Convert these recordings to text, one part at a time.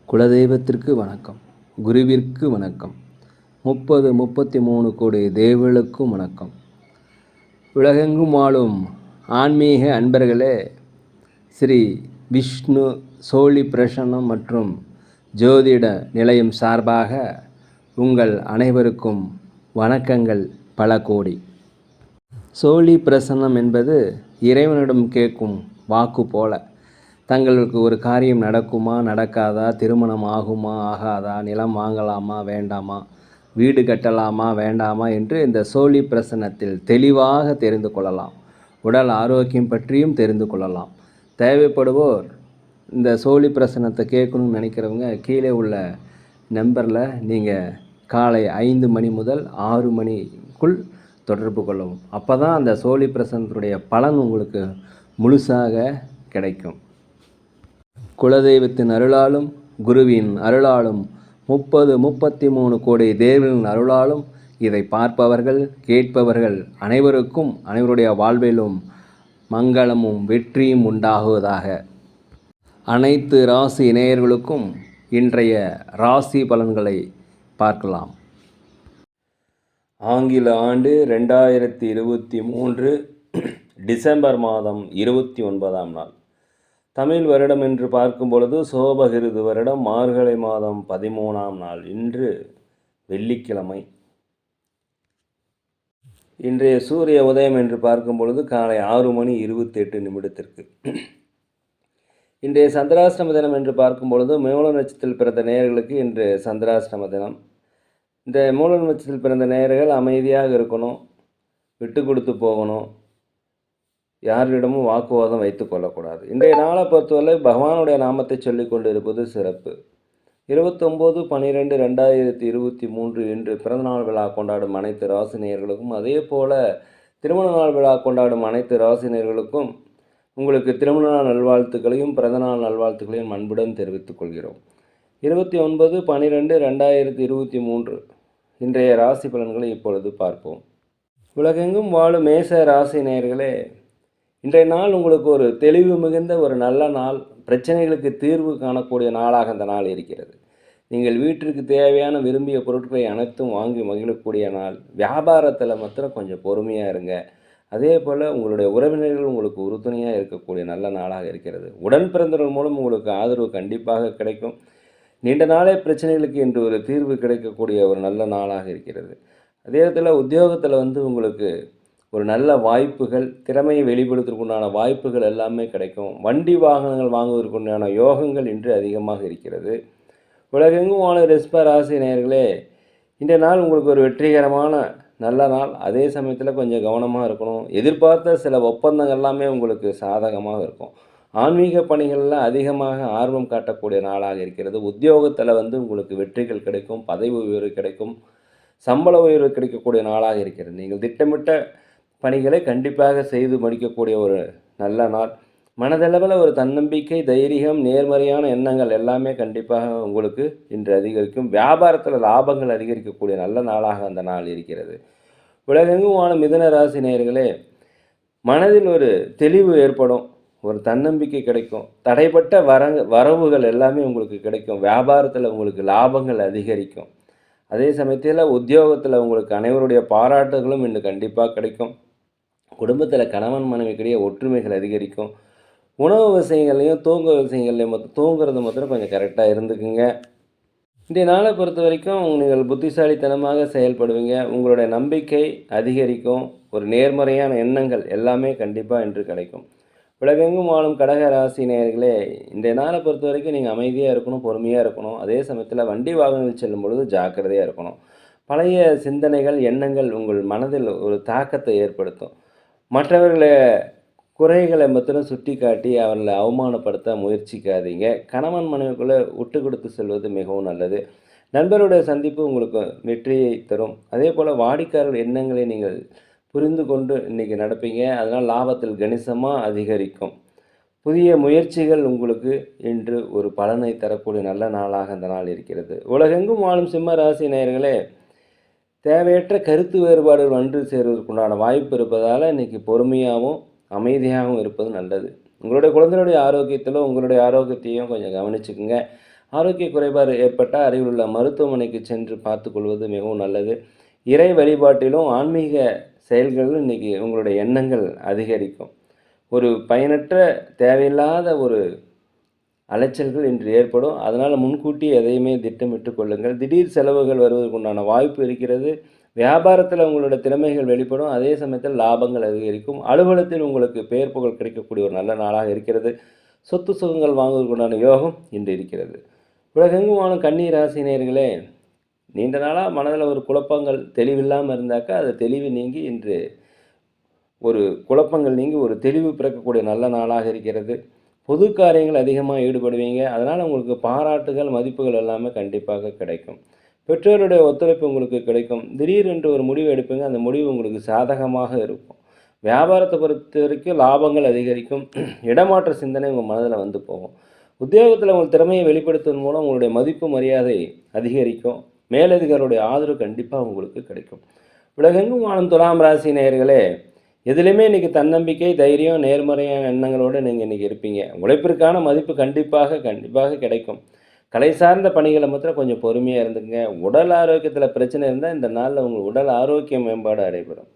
குலதெய்வத்திற்கு வணக்கம், குருவிற்கு வணக்கம், 33 கோடி தேவர்களுக்கும் வணக்கம். உலகெங்கும் வாழும் ஆன்மீக அன்பர்களே, ஸ்ரீ விஷ்ணு சோழி பிரசன்னம் மற்றும் ஜோதிட நிலையம் சார்பாக உங்கள் அனைவருக்கும் வணக்கங்கள் பல கோடி. சோழி பிரசன்னம் என்பது இறைவனிடம் கேட்கும் வாக்கு போல. தங்களுக்கு ஒரு காரியம் நடக்குமா நடக்காதா, திருமணம் ஆகுமா ஆகாதா, நிலம் வாங்கலாமா வேண்டாமா, வீடு கட்டலாமா வேண்டாமா என்று இந்த சோழி பிரசன்னத்தில் தெளிவாக தெரிந்து கொள்ளலாம். உடல் ஆரோக்கியம் பற்றியும் தெரிந்து கொள்ளலாம். தேவைப்படுவோர் இந்த சோழி பிரசன்னத்தை கேட்கணும்னு நினைக்கிறவங்க கீழே உள்ள நம்பரில் நீங்கள் காலை 5 மணி முதல் 6 மணிக்குள் தொடர்பு கொள்ளவும். அப்போ தான் அந்த சோழி பிரசன்னத்துடைய பலன் உங்களுக்கு முழுசாக கிடைக்கும். குலதெய்வத்தின் அருளாலும் குருவின் அருளாலும் 33 கோடி தேவர்களின் அருளாலும் இதை பார்ப்பவர்கள் கேட்பவர்கள் அனைவருக்கும் அனைவருடைய வாழ்விலும் மங்களமும் வெற்றியும் உண்டாகுவதாக. அனைத்து ராசி நேயர்களுக்கும் இன்றைய ராசி பலன்களை பார்க்கலாம். ஆங்கில ஆண்டு 2023 டிசம்பர் மாதம் 29ஆம் நாள். தமிழ் வருடம் என்று பார்க்கும் பொழுது சோபகிருது வருடம் மார்கழி மாதம் 13ஆம் நாள். இன்று வெள்ளிக்கிழமை. இன்றைய சூரிய உதயம் என்று பார்க்கும் பொழுது காலை 6:28 இன்றைய சந்திராஷ்டம தினம் என்று பார்க்கும் பொழுது மூல நட்சத்திரத்தில் பிறந்த நேயர்களுக்கு இன்று சந்திராஷ்டம தினம். இந்த மூல நட்சத்திரத்தில் பிறந்த நேயர்கள் அமைதியாக இருக்கணும், விட்டு கொடுத்து போகணும், யாரிடமும் வாக்குவாதம் வைத்து கொள்ளக்கூடாது. இன்றைய நாளை பொறுத்தவரை பகவானுடைய நாமத்தை சொல்லிக் கொண்டு இருப்பது சிறப்பு. 29/12/2023 இன்று பிறந்தநாள் விழா கொண்டாடும் அனைத்து ராசினியர்களுக்கும், அதே போல் திருமண நாள் விழா கொண்டாடும் அனைத்து ராசினியர்களுக்கும் உங்களுக்கு திருமண நாள் நல்வாழ்த்துக்களையும் பிறந்தநாள் நல்வாழ்த்துக்களையும் அன்புடன் தெரிவித்துக் கொள்கிறோம். 29/12/2023 இன்றைய ராசி பலன்களை இப்பொழுது பார்ப்போம். உலகெங்கும் வாழும் மேச ராசி நேயர்களே, இன்றைய நாள் உங்களுக்கு ஒரு தெளிவு மிகுந்த ஒரு நல்ல நாள். பிரச்சனைகளுக்கு தீர்வு காணக்கூடிய நாளாக அந்த நாள் இருக்கிறது. நீங்கள் வீட்டிற்கு தேவையான விரும்பிய பொருட்களை அனைத்தும் வாங்கி மகிழக்கூடிய நாள். வியாபாரத்தில் மாத்திரம் கொஞ்சம் பொறுமையாக இருங்க. அதே போல் உங்களுடைய உறவினர்கள் உங்களுக்கு உறுதுணையாக இருக்கக்கூடிய நல்ல நாளாக இருக்கிறது. உடன் பிறந்தவர்கள் மூலம் உங்களுக்கு ஆதரவு கண்டிப்பாக கிடைக்கும். நீண்ட நாளே பிரச்சனைகளுக்கு இன்று ஒரு தீர்வு கிடைக்கக்கூடிய ஒரு நல்ல நாளாக இருக்கிறது. அதே நேரத்தில் உத்தியோகத்தில் உங்களுக்கு ஒரு நல்ல வாய்ப்புகள், திறமையை வெளிப்படுத்துவதற்குண்டான வாய்ப்புகள் எல்லாமே கிடைக்கும். வண்டி வாகனங்கள் வாங்குவதற்குண்டான யோகங்கள் இன்று அதிகமாக இருக்கிறது. உலகெங்கும் வாழும் ரிஷப ராசி நேயர்களே, இன்றைய நாள் உங்களுக்கு ஒரு வெற்றிகரமான நல்ல நாள். அதே சமயத்தில் கொஞ்சம் கவனமாக இருக்கணும். எதிர்பார்த்த சில ஒப்பந்தங்கள் எல்லாமே உங்களுக்கு சாதகமாக இருக்கும். ஆன்மீக பணிகளில் அதிகமாக ஆர்வம் காட்டக்கூடிய நாளாக இருக்கிறது. உத்தியோகத்தில் உங்களுக்கு வெற்றிகள் கிடைக்கும், பதவி உயர்வு கிடைக்கும், சம்பள உயர்வு கிடைக்கக்கூடிய நாளாக இருக்கிறது. நீங்கள் திட்டமிட்ட பணிகளை கண்டிப்பாக செய்து முடிக்கக்கூடிய ஒரு நல்ல நாள். மனதளவில் ஒரு தன்னம்பிக்கை, தைரியம், நேர்மறையான எண்ணங்கள் எல்லாமே கண்டிப்பாக உங்களுக்கு இன்று அதிகரிக்கும். வியாபாரத்தில் லாபங்கள் அதிகரிக்கக்கூடிய நல்ல நாளாக அந்த நாள் இருக்கிறது. உலகெங்கும் வாழும் மிதுன ராசி நேயர்களே, மனதில் ஒரு தெளிவு ஏற்படும், ஒரு தன்னம்பிக்கை கிடைக்கும். தடைப்பட்ட வரவுகள் எல்லாமே உங்களுக்கு கிடைக்கும். வியாபாரத்தில் உங்களுக்கு லாபங்கள் அதிகரிக்கும். அதே சமயத்தில் உத்தியோகத்தில் உங்களுக்கு அனைவருடைய பாராட்டுகளும் இன்று கண்டிப்பாக கிடைக்கும். குடும்பத்தில் கணவன் மனைவிக்கிடையே ஒற்றுமைகள் அதிகரிக்கும். உணவு விஷயங்கள்லையும் தூங்குறது மாத்திரம் கொஞ்சம் கரெக்டாக இருந்துக்குங்க. இன்றைய நாளை பொறுத்த வரைக்கும் நீங்கள் புத்திசாலித்தனமாக செயல்படுவீங்க. உங்களுடைய நம்பிக்கை அதிகரிக்கும். ஒரு நேர்மறையான எண்ணங்கள் எல்லாமே கண்டிப்பாக இன்று கிடைக்கும். உலகெங்கும் வாழும் கடக ராசி நேயர்களே, இன்றைய நாளை பொறுத்த வரைக்கும் நீங்கள் அமைதியாக இருக்கணும், பொறுமையாக இருக்கணும். அதே சமயத்தில் வண்டி வாகனங்கள் செல்லும் பொழுது ஜாக்கிரதையாக இருக்கணும். பழைய சிந்தனைகள், எண்ணங்கள் உங்கள் மனதில் ஒரு தாக்கத்தை ஏற்படுத்தும். மற்றவர்களை குறைகளை மாத்திரம் சுட்டி காட்டி அவர்களை அவமானப்படுத்த முயற்சிக்காதீங்க. கணவன் மனைவிக்குள்ளே விட்டு கொடுத்து செல்வது மிகவும் நல்லது. நண்பருடைய சந்திப்பு உங்களுக்கு வெற்றியை தரும். அதே போல் வாடிக்கையாளர் எண்ணங்களை நீங்கள் புரிந்து கொண்டு இன்றைக்கி நடப்பீங்க. அதனால் லாபத்தில் கணிசமாக அதிகரிக்கும். புதிய முயற்சிகள் உங்களுக்கு இன்று ஒரு பலனை தரக்கூடிய நல்ல நாளாக அந்த நாள் இருக்கிறது. உலகெங்கும் வாழும் சிம்ம ராசி நேயர்களே, தேவையற்ற கருத்து வேறுபாடுகள் ஒன்று சேருவதற்குண்டான வாய்ப்பு இருப்பதால் இன்றைக்கி பொறுமையாகவும் அமைதியாகவும் இருப்பது நல்லது. உங்களுடைய குழந்தைகளுடைய ஆரோக்கியத்திலும் உங்களுடைய ஆரோக்கியத்தையும் கொஞ்சம் கவனிச்சுக்குங்க. ஆரோக்கிய குறைபாடு ஏற்பட்டால் அருகில் உள்ள மருத்துவமனைக்கு சென்று பார்த்துக்கொள்வது மிகவும் நல்லது. இறை வழிபாட்டிலும் ஆன்மீக செயல்களிலும் இன்றைக்கி உங்களுடைய எண்ணங்கள் அதிகரிக்கும். ஒரு பயனற்ற தேவையில்லாத ஒரு அலைச்சல்கள் இன்று ஏற்படும். அதனால் முன்கூட்டி எதையுமே திட்டமிட்டு கொள்ளுங்கள். திடீர் செலவுகள் வருவதற்கு உண்டான வாய்ப்பு இருக்கிறது. வியாபாரத்தில் உங்களோட திறமைகள் வெளிப்படும். அதே சமயத்தில் லாபங்கள் அதிகரிக்கும். அலுவலகத்தில் உங்களுக்கு பெயர் புகழ் கிடைக்கக்கூடிய ஒரு நல்ல நாளாக இருக்கிறது. சொத்து சுகங்கள் வாங்குவதற்கு உண்டான யோகம் இன்று இருக்கிறது. உலகெங்கும் வாழும் கன்னி ராசி நேயர்களே, நீண்ட நாளாக மனதில் ஒரு குழப்பங்கள் தெளிவில்லாமல் இருந்தாக்கா அது தெளிவு நீங்கி இன்று ஒரு குழப்பங்கள் நீங்கி ஒரு தெளிவு பிறக்கக்கூடிய நல்ல நாளாக இருக்கிறது. பொது காரியங்கள் அதிகமாக ஈடுபடுவீங்க. அதனால் உங்களுக்கு பாராட்டுகள் மதிப்புகள் எல்லாமே கண்டிப்பாக கிடைக்கும். பெற்றோருடைய ஒத்துழைப்பு உங்களுக்கு கிடைக்கும். திடீரென்று ஒரு முடிவு எடுப்பீங்க. அந்த முடிவு உங்களுக்கு சாதகமாக இருக்கும். வியாபாரத்தை பொறுத்த வரைக்கும் லாபங்கள் அதிகரிக்கும். இடமாற்ற சிந்தனை உங்கள் மனதில் வந்து போகும். உத்தியோகத்தில் உங்கள் திறமையை வெளிப்படுத்துவதன் மூலம் உங்களுடைய மதிப்பு மரியாதை அதிகரிக்கும். மேலதிகாரிகளுடைய ஆதரவு கண்டிப்பாக உங்களுக்கு கிடைக்கும். உலகெங்கும் வாழும் துலாம் ராசி நேயர்களே, எதுலேயுமே இன்றைக்கி தன்னம்பிக்கை, தைரியம், நேர்மறையான எண்ணங்களோடு நீங்கள் இன்றைக்கி இருப்பீங்க. உழைப்பிற்கான மதிப்பு கண்டிப்பாக கிடைக்கும். கலை சார்ந்த பணிகளை மாத்திரம் கொஞ்சம் பொறுமையாக இருந்துங்க. உடல் ஆரோக்கியத்தில் பிரச்சனை இருந்தால் இந்த நாளில் உங்கள் உடல் ஆரோக்கிய மேம்பாடு அடைபடும்.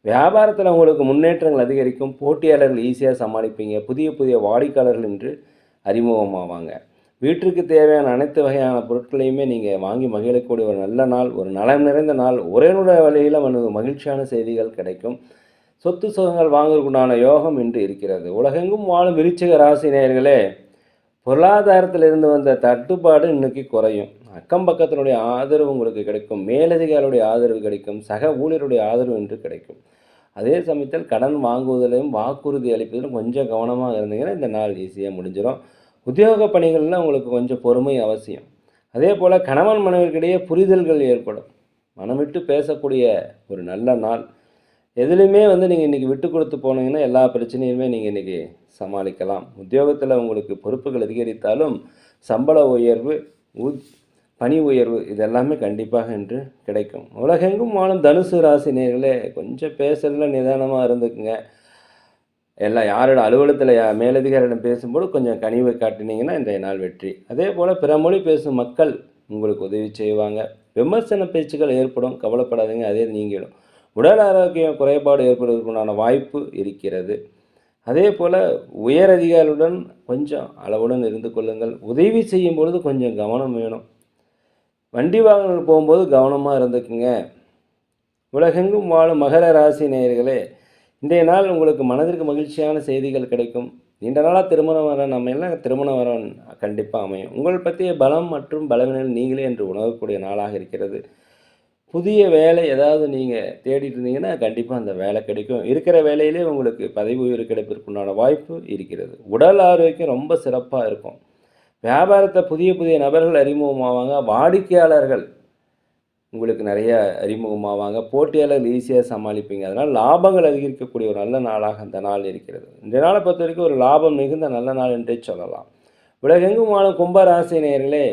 வியாபாரத்தில் உங்களுக்கு முன்னேற்றங்கள் அதிகரிக்கும். போட்டியாளர்கள் ஈஸியாக சமாளிப்பீங்க. புதிய வாடிக்கையாளர்கள் இன்று அறிமுகமாவாங்க. வீட்டிற்கு தேவையான அனைத்து வகையான பொருட்களையுமே நீங்கள் வாங்கி மகிழக்கூடிய ஒரு நல்ல நாள், ஒரு நலம் நிறைந்த நாள். உரையினுடைய வழியில் மகிழ்ச்சியான செய்திகள் கிடைக்கும். சொத்து சுகங்கள் வாங்குவதற்குண்டான யோகம் இன்று இருக்கிறது. உலகெங்கும் வாழும் விருச்சிக ராசி நேயர்களே, பொருளாதாரத்தில் இருந்து வந்த தட்டுப்பாடு இன்னைக்கு குறையும். அக்கம் பக்கத்தினுடைய ஆதரவு உங்களுக்கு கிடைக்கும். மேலதிகாரியுடைய ஆதரவு கிடைக்கும். சக ஊழியருடைய ஆதரவு இன்று கிடைக்கும். அதே சமயத்தில் கடன் வாங்குவதிலும் வாக்குறுதி அளிப்பதிலும் கொஞ்சம் கவனமாக இருந்தீங்கன்னா இந்த நாள் ஈஸியாக முடிஞ்சிடும். உத்தியோக பணிகளில் உங்களுக்கு கொஞ்சம் பொறுமை அவசியம். அதே போல் கணவன் மனைவிக்கிடையே புரிதல்கள் ஏற்படும். மனமிட்டு பேசக்கூடிய ஒரு நல்ல நாள். எதுலேயுமே நீங்கள் இன்றைக்கி விட்டு கொடுத்து போனீங்கன்னா எல்லா பிரச்சனையுமே நீங்கள் இன்றைக்கி சமாளிக்கலாம். உத்தியோகத்தில் உங்களுக்கு பொறுப்புகள் அதிகரித்தாலும் சம்பள உயர்வு, பணி உயர்வு இதெல்லாமே கண்டிப்பாக இன்று கிடைக்கும். உலகெங்கும் வாழும் தனுசு ராசி நேயர்களே, கொஞ்சம் பேசுறதுல நிதானமாக இருந்துக்குங்க. யாரோட அலுவலகத்தில் மேலதிகாரிடம் பேசும்போது கொஞ்சம் கனிவை காட்டினீங்கன்னா இன்றைய நாள் வெற்றி. அதே போல் பிற மொழி பேசும் மக்கள் உங்களுக்கு உதவி செய்வாங்க. விமர்சன பேச்சுக்கள் ஏற்படும், கவலைப்படாதீங்க, அதே நீங்கிடும். உடல் ஆரோக்கியம் குறைபாடு ஏற்படுவதற்குண்டான வாய்ப்பு இருக்கிறது. அதே போல் உயர் அதிகாரியுடன் கொஞ்சம் அளவுடன் இருந்து கொள்ளுங்கள். உதவி செய்யும் பொழுது கொஞ்சம் கவனம் வேணும். வண்டி வாகனங்கள் போகும்போது கவனமாக இருந்துக்குங்க. உலகெங்கும் வாழும் மகர ராசி நேயர்களே, இன்றைய நாள் உங்களுக்கு மனதிற்கு மகிழ்ச்சியான செய்திகள் கிடைக்கும். நீண்ட நாளாக திருமணம் வர நம்ம எல்லாம் திருமணம் வர கண்டிப்பாக அமையும். உங்கள் பற்றிய பலம் மற்றும் பலவீனங்கள் நீங்களே என்று உணரக்கூடிய நாளாக இருக்கிறது. புதிய வேலை ஏதாவது நீங்கள் தேடிட்டு இருந்தீங்கன்னா கண்டிப்பாக அந்த வேலை கிடைக்கும். இருக்கிற வேலையிலே உங்களுக்கு பதவி உயர்வு கிடைப்பதற்குண்டான வாய்ப்பு இருக்கிறது. உடல் ஆரோக்கியம் ரொம்ப சிறப்பாக இருக்கும். வியாபாரத்தை புதிய நபர்கள் அறிமுகமாவாங்க. வாடிக்கையாளர்கள் உங்களுக்கு நிறைய அறிமுகமாவாங்க. போட்டியாளர்கள் ஈஸியாக சமாளிப்பீங்க. அதனால் லாபங்கள் அதிகரிக்கக்கூடிய ஒரு நல்ல நாளாக அந்த நாள் இருக்கிறது. இந்த நாளை பொறுத்த வரைக்கும் ஒரு லாபம் மிகுந்த நல்ல நாள் என்றே சொல்லலாம். உலகெங்கும் வாழும் கும்பராசி நேயர்களே,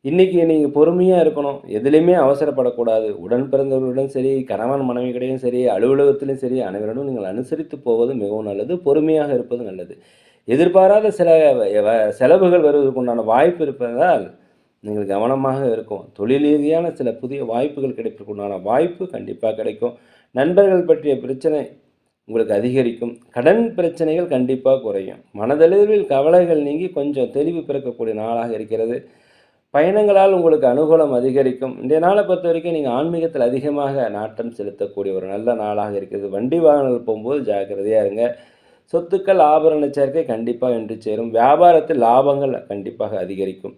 இன்றைக்கி நீங்கள் பொறுமையாக இருக்கணும். எதுலேயுமே அவசரப்படக்கூடாது. உடன் பிறந்தவர்களுடன் சரி, கணவன் மனைவிக்கிடையும் சரி, அலுவலகத்திலும் சரி, அனைவரிடம் நீங்கள் அனுசரித்து போவது மிகவும் நல்லது. பொறுமையாக இருப்பது நல்லது. எதிர்பாராத சில செலவுகள் வருவதற்குண்டான வாய்ப்பு இருப்பதால் நீங்கள் கவனமாக இருக்கும். தொழில் ரீதியான சில புதிய வாய்ப்புகள் கிடைப்பதற்குண்டான வாய்ப்பு கண்டிப்பாக கிடைக்கும். நண்பர்கள் பற்றிய பிரச்சனை உங்களுக்கு அதிகரிக்கும். கடன் பிரச்சனைகள் கண்டிப்பாக குறையும். மனதளவில் கவலைகள் நீங்கி கொஞ்சம் தெளிவு பிறக்கக்கூடிய நாளாக இருக்கிறது. பயணங்களால் உங்களுக்கு அனுகூலம் அதிகரிக்கும். இன்றைய நாளை பொறுத்த வரைக்கும் நீங்கள் ஆன்மீகத்தில் அதிகமாக நாட்டம் செலுத்தக்கூடிய ஒரு நல்ல நாளாக இருக்கிறது. வண்டி வாகனங்கள் போகும்போது ஜாக்கிரதையாக இருங்க. சொத்துக்கள் ஆபரண சேர்க்கை கண்டிப்பாக இன்று சேரும். வியாபாரத்தில் லாபங்கள் கண்டிப்பாக அதிகரிக்கும்.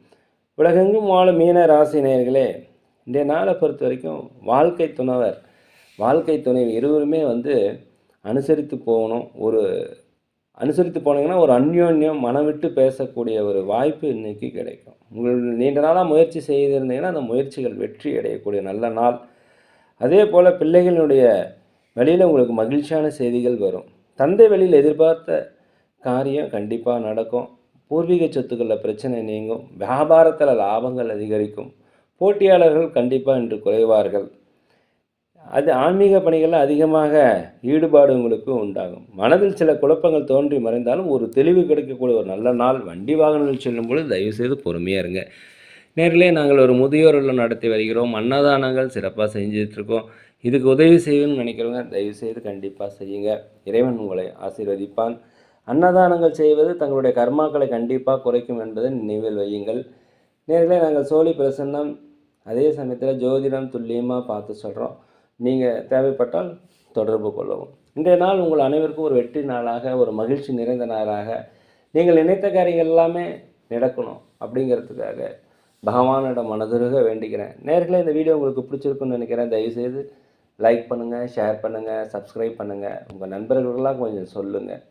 உலகெங்கும் வாழும் மீன ராசி நேயர்களே, இன்றைய நாளை பொறுத்த வரைக்கும் வாழ்க்கை துணை இருவருமே அனுசரித்து போகணும். அனுசரித்து போனீங்கன்னா ஒரு அந்யோன்யம் மனம் விட்டு பேசக்கூடிய ஒரு வாய்ப்பு இன்றைக்கி கிடைக்கும். நீண்ட நாளாக முயற்சி செய்திருந்தீங்கன்னா அந்த முயற்சிகள் வெற்றி அடையக்கூடிய நல்ல நாள். அதே போல் பிள்ளைகளுடைய வழியில் உங்களுக்கு மகிழ்ச்சியான செய்திகள் வரும். தந்தை வழியில் எதிர்பார்த்த காரியம் கண்டிப்பாக நடக்கும். பூர்வீக சொத்துக்களில் பிரச்சனை நீங்கும். வியாபாரத்தில் லாபங்கள் அதிகரிக்கும். போட்டியாளர்கள் கண்டிப்பாக இன்று குறைவார்கள். அது ஆன்மீக பணிகளில் அதிகமாக ஈடுபாடு உங்களுக்கு உண்டாகும். மனதில் சில குழப்பங்கள் தோன்றி மறைந்தாலும் ஒரு தெளிவு கிடைக்கக்கூடிய ஒரு நல்ல நாள். வண்டி வாகனங்களில் செல்லும் பொழுது தயவுசெய்து பொறுமையாக இருங்க. நேர்களே, நாங்கள் ஒரு முதியோர் இல்லம் நடத்தி வருகிறோம். அன்னதானங்கள் சிறப்பாக செஞ்சிட்ருக்கோம். இதுக்கு உதவி செய்யணும்னு நினைக்கிறவங்க தயவுசெய்து கண்டிப்பாக செய்யுங்க. இறைவன் உங்களை ஆசீர்வதிப்பான். அன்னதானங்கள் செய்வது தங்களுடைய கர்மாக்களை கண்டிப்பாக குறைக்கும் என்பதை நினைவில் வையுங்கள். நேர்களே, நாங்கள் சோழி பிரசன்னம், அதே சமயத்தில் ஜோதிடம் துல்லியமாக பார்த்து சொல்கிறோம். நீங்கள் தேவைப்பட்டால் தொடர்பு கொள்ளவும். இன்றைய நாள் உங்கள் அனைவருக்கும் ஒரு வெற்றி நாளாக, ஒரு மகிழ்ச்சி நிறைந்த நாளாக, நீங்கள் நினைத்த காரியங்கள் எல்லாமே நடக்கணும் அப்படிங்கிறதுக்காக பகவானிடம் மனதுருக வேண்டிக்கிறேன். நேர்களே, இந்த வீடியோ உங்களுக்கு பிடிச்சிருக்குன்னு நினைக்கிறேன். தயவுசெய்து லைக் பண்ணுங்கள், ஷேர் பண்ணுங்கள், சப்ஸ்கிரைப் பண்ணுங்கள். உங்கள் நண்பர்களுக்கெல்லாம் கொஞ்சம் சொல்லுங்கள்.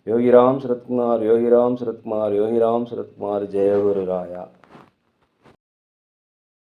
யோகிராம் சுரத்குமார், யோகிராம் சுரத்குமார், யோகிராம் சுரத்குமார். ஜெய குரு ராயா.